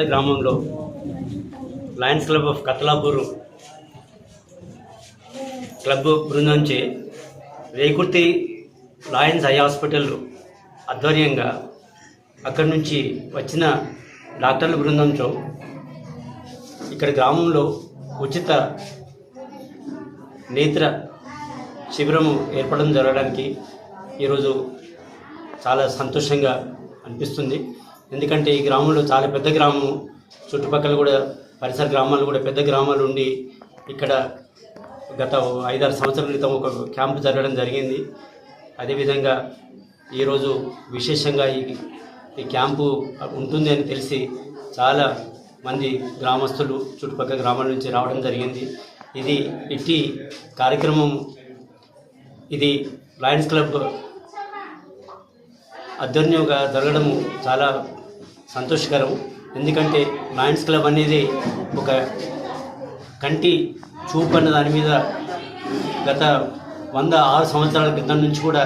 గ్రామంలో lions club of Katlapur club బృందంచే Rekurthi lions eye hospital ఆధ్వర్యంగా అక్కడి నుంచి వచ్చిన డాక్టర్ల బృందంతో ఇక్కడ గ్రామంలో ఉచిత నేత్ర శిబిరము ఏర్పడడం జరగడానికి ఈరోజు చాలా సంతోషంగా అనిపిస్తుంది. ఎందుకంటే ఈ గ్రామంలో చాలా పెద్ద గ్రామం, చుట్టుపక్కల కూడా పరిసర గ్రామాలు కూడా పెద్ద గ్రామాలు ఉండి ఇక్కడ గత 5-6 సంవత్సరాల క్రితం ఒక క్యాంపు జరగడం జరిగింది. అదేవిధంగా ఈరోజు విశేషంగా ఈ క్యాంపు ఉంటుంది అని తెలిసి చాలా మంది గ్రామస్తులు చుట్టుపక్కల గ్రామాల నుంచి రావడం జరిగింది. ఇట్టి కార్యక్రమం ఇది లయన్స్ క్లబ్ ఆధ్వర్యంగా జరగడము చాలా సంతోషకరం. ఎందుకంటే లయన్స్ క్లబ్ అనేది ఒక కంటి చూపు అన్న దాని మీద గత 106 సంవత్సరాల క్రితం నుంచి కూడా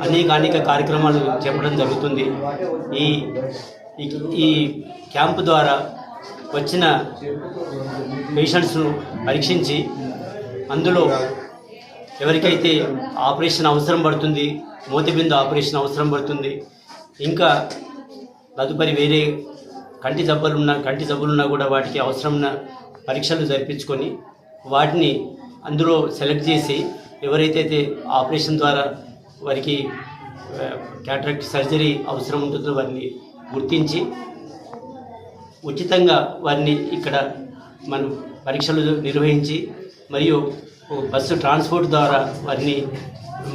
అనేక కార్యక్రమాలు చేపట్టడం జరుగుతుంది. ఈ క్యాంపు ద్వారా వచ్చిన పేషెంట్స్ను పరీక్షించి అందులో ఎవరికైతే ఆపరేషన్ అవసరం పడుతుంది, మోతిబిందు ఆపరేషన్ అవసరం పడుతుంది, ఇంకా తదుపరి వేరే కంటి జబ్బులున్నా కూడా వాటికి అవసరమైన పరీక్షలు జరిపించుకొని వాటిని అందులో సెలెక్ట్ చేసి ఎవరైతే ఆపరేషన్ ద్వారా వారికి క్యాటరాక్ట్ సర్జరీ అవసరం ఉంటుందో వారిని గుర్తించి ఉచితంగా వారిని ఇక్కడ మనం పరీక్షలు నిర్వహించి మరియు బస్సు ట్రాన్స్పోర్ట్ ద్వారా వారిని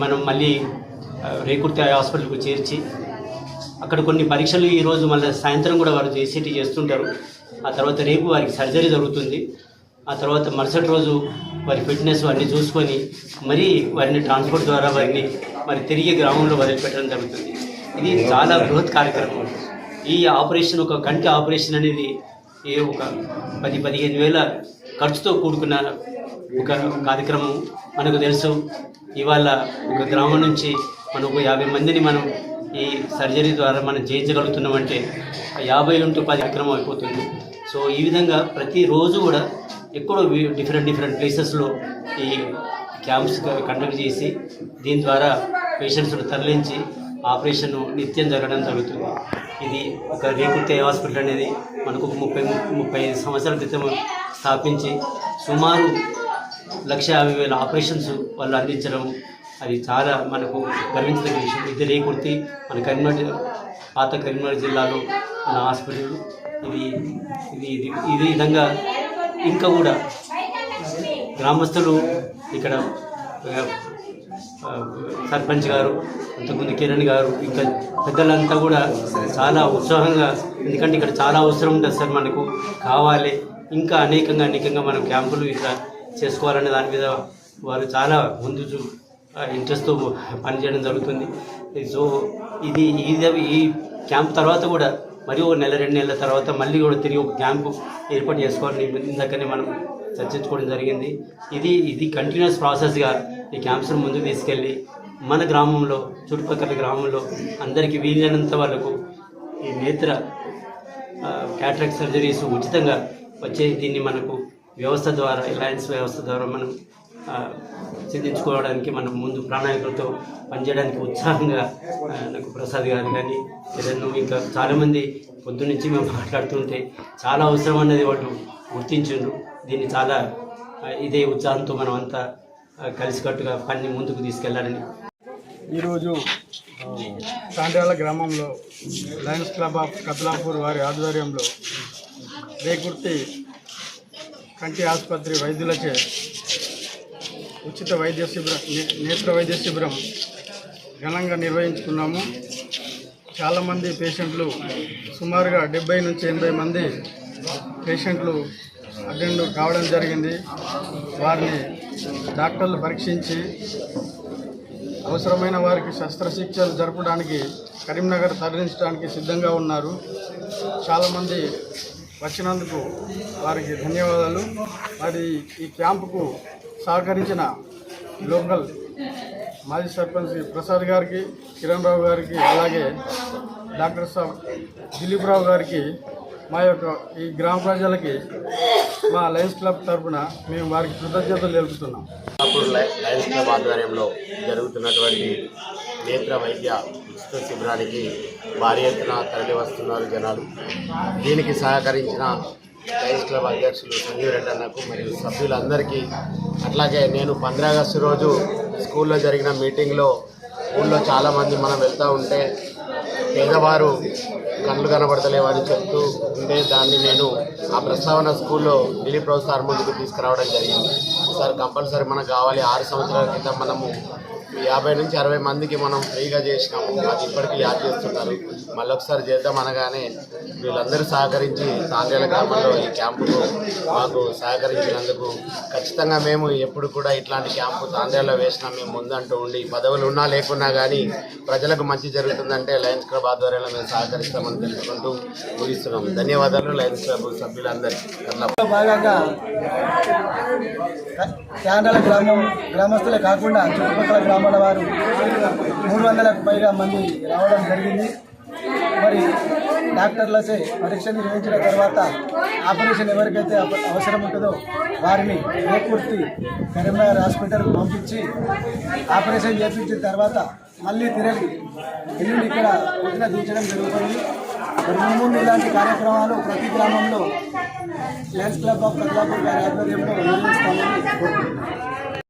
మనం మళ్ళీ రేకుర్తి హాస్పిటల్కు చేర్చి అక్కడ కొన్ని పరీక్షలు ఈరోజు మళ్ళీ సాయంత్రం కూడా వారు ఏసీటీ చేస్తుంటారు. ఆ తర్వాత రేపు వారికి సర్జరీ జరుగుతుంది. ఆ తర్వాత మరుసటి రోజు వారి ఫిట్నెస్ వారిని చూసుకొని మరీ వారిని ట్రాన్స్పోర్ట్ ద్వారా వారిని తిరిగి గ్రామంలో వదిలిపెట్టడం జరుగుతుంది. ఇది చాలా బృహత్ కార్యక్రమం. ఈ ఆపరేషన్ ఒక కంటి ఆపరేషన్ అనేది ఒక 10-15 వేల ఖర్చుతో కూడుకున్న ఒక కార్యక్రమం. మనకు తెలుసు ఇవాళ ఒక గ్రామం నుంచి మనం ఒక 50 మందిని మనం ఈ సర్జరీ ద్వారా మనం చేయించగలుగుతున్నామంటే 50 × 10 కార్యక్రమం అయిపోతుంది. సో ఈ విధంగా ప్రతిరోజు కూడా ఎక్కడో డిఫరెంట్ ప్లేసెస్లో ఈ క్యాంప్స్ కండక్ట్ చేసి దీని ద్వారా పేషెంట్స్ను తరలించి ఆపరేషన్ నిత్యం జరగడం జరుగుతుంది. ఇది ఒక రేకుర్తి హాస్పిటల్ అనేది మనకు 30 సంవత్సరాల క్రితం స్థాపించి సుమారు 1,50,000 ఆపరేషన్స్ వాళ్ళు అందించడం అది చాలా మనకు గర్వించదగ్గ విషయం. ఇది రేకుర్తి మన పాత కరీంనగర్ జిల్లాలో ఉన్న హాస్పిటల్. ఇది విధంగా ఇంకా కూడా గ్రామస్తులు ఇక్కడ సర్పంచ్ గారు, అంతకుముందు కిరణ్ గారు, ఇంకా పెద్దలంతా కూడా చాలా ఉత్సాహంగా, ఎందుకంటే ఇక్కడ చాలా అవసరం ఉంటుంది సార్, మనకు కావాలి, ఇంకా అనేకంగా మనం క్యాంపులు ఇట్లా చేసుకోవాలనే దాని మీద వారు చాలా ముందు ఇంట్రెస్ట్తో పనిచేయడం జరుగుతుంది. సో ఈ క్యాంప్ తర్వాత కూడా మరి 1 నెల 2 నెలల తర్వాత మళ్ళీ కూడా తిరిగి ఒక క్యాంపు ఏర్పాటు చేసుకోవాలని ఇందాకనే మనం చర్చించుకోవడం జరిగింది. ఇది కంటిన్యూస్ ప్రాసెస్గా ఈ క్యాంప్స్ను ముందుకు తీసుకెళ్ళి మన గ్రామంలో, చుట్టుపక్కల గ్రామంలో అందరికీ వీలైనంత వాళ్ళకు ఈ నేత్ర క్యాటరాక్ట్ సర్జరీస్ ఉచితంగా వచ్చే దీన్ని మనకు వ్యవస్థ ద్వారా, లయన్స్ వ్యవస్థ ద్వారా మనం సిద్ధించుకోవడానికి మనం ముందు ప్రణాళికలతో పనిచేయడానికి ఉత్సాహంగా నాకు ప్రసాద్ గారు కానీ కిరణ్ ఇంకా చాలామంది పొద్దున్నుంచి మేము మాట్లాడుతుంటే చాలా అవసరం అన్నది వాళ్ళు గుర్తించిండ్రు. దీన్ని చాలా ఇదే ఉత్సాహంతో మనం అంతా కలిసికట్టుగా పని ముందుకు తీసుకెళ్లాలని ఈరోజు తాండ్యాల గ్రామంలో లయన్స్ క్లబ్ ఆఫ్ కత్లాపూర్ వారి ఆధ్వర్యంలో రేకుర్తి కంటి ఆసుపత్రి వైద్యులచే ఉచిత వైద్య శిబిరం, నేత్ర వైద్య శిబిరం ఘనంగా నిర్వహించుకున్నాము. చాలామంది పేషెంట్లు, సుమారుగా 70 నుంచి 80 మంది పేషెంట్లు అటెండ్ కావడం జరిగింది. వారిని డాక్టర్లు పరీక్షించి అవసరమైన వారికి శస్త్రచికిత్సలు జరపడానికి కరీంనగర్ తరలించడానికి సిద్ధంగా ఉన్నారు. చాలామంది వచ్చినందుకు వారికి ధన్యవాదాలు. మరి ఈ క్యాంపుకు సహకరించిన లోకల్ మాజీ సర్పంచ్ ప్రసాద్ గారికి, కిరణ్ రావు గారికి, అలాగే డాక్టర్ సాబ్ దిలీప్ రావు గారికి, మా యొక్క ఈ గ్రామ ప్రజలకి మా లయన్స్ క్లబ్ తరఫున మేము వారికి కృతజ్ఞతలు తెలుపుతున్నాం. లయన్స్ క్లబ్ ఆధ్వర్యంలో జరుగుతున్నటువంటి నేత్ర వైద్య ఉచిత శిబిరానికి భారీ ఎత్తున తరలి వస్తున్నారు జనాలు. దీనికి సహకరించిన లయన్స్ క్లబ్ అధ్యక్షులు సంజీవ్ రెడ్డి అన్నకు మరియు సభ్యులందరికీ, అట్లాగే నేను 15 ఆగస్టు రోజు స్కూల్లో జరిగిన మీటింగ్లో ఊళ్ళో చాలామంది మనం వెళ్తూ ఉంటే పేదవారు కళ్ళు కనబడతలేవని చెప్తూ ఉంటే దాన్ని నేను ఆ ప్రస్తావన స్కూల్లో దిలీప్ రావు సార్ ముందుకు తీసుకురావడం జరిగింది. సార్ కంపల్సరీ మనకు కావాలి. 6 సంవత్సరాల క్రితం మనము 50 నుంచి 60 మందికి మనం ఫ్రీగా చేసినాము. అది ఇప్పటికీ యాద్ చేస్తున్నారు. మళ్ళీ ఒకసారి చేద్దాం అనగానే వీళ్ళందరూ సహకరించి తాండ్యాల గ్రామంలో ఈ క్యాంపుకు మాకు సహకరించినందుకు ఖచ్చితంగా మేము ఎప్పుడు కూడా ఇట్లాంటి క్యాంపు తాండ్యాలో వేసినా మేము ముందంటూ ఉండి పదవులు ఉన్నా లేకున్నా కానీ ప్రజలకు మంచి జరుగుతుందంటే లయన్స్ క్లబ్ ఆధ్వర్యంలో మేము సహకరిస్తామని తెలుసుకుంటూ ముగిస్తున్నాము. ధన్యవాదాలు లయన్స్ క్లబ్ సభ్యులందరికీ. భాగంగా తాండ్యాల గ్రామస్తులే కాకుండా చుట్టుపక్కల గ్రామాల వారు 300కు పైగా మంది రావడం జరిగింది. మరి డాక్టర్లసే పరీక్ష నిర్వహించిన తర్వాత ఆపరేషన్ ఎవరికైతే అవసరం ఉంటుందో వారిని రేకుర్తి కరీంనగర్ హాస్పిటల్కి పంపించి ఆపరేషన్ చేయించిన తర్వాత మళ్ళీ తిరిగి ఎల్లుండి ఇక్కడ పొద్దున దించడం జరుగుతుంది. ముందు ఇలాంటి కార్యక్రమాలు ప్రతి గ్రామంలో లయన్స్ క్లబ్ ఆఫ్ కద్లాపూర్ గారి ఆధ్వర్యంలో నిర్వహిస్తామని కోరుకుంటున్నాను.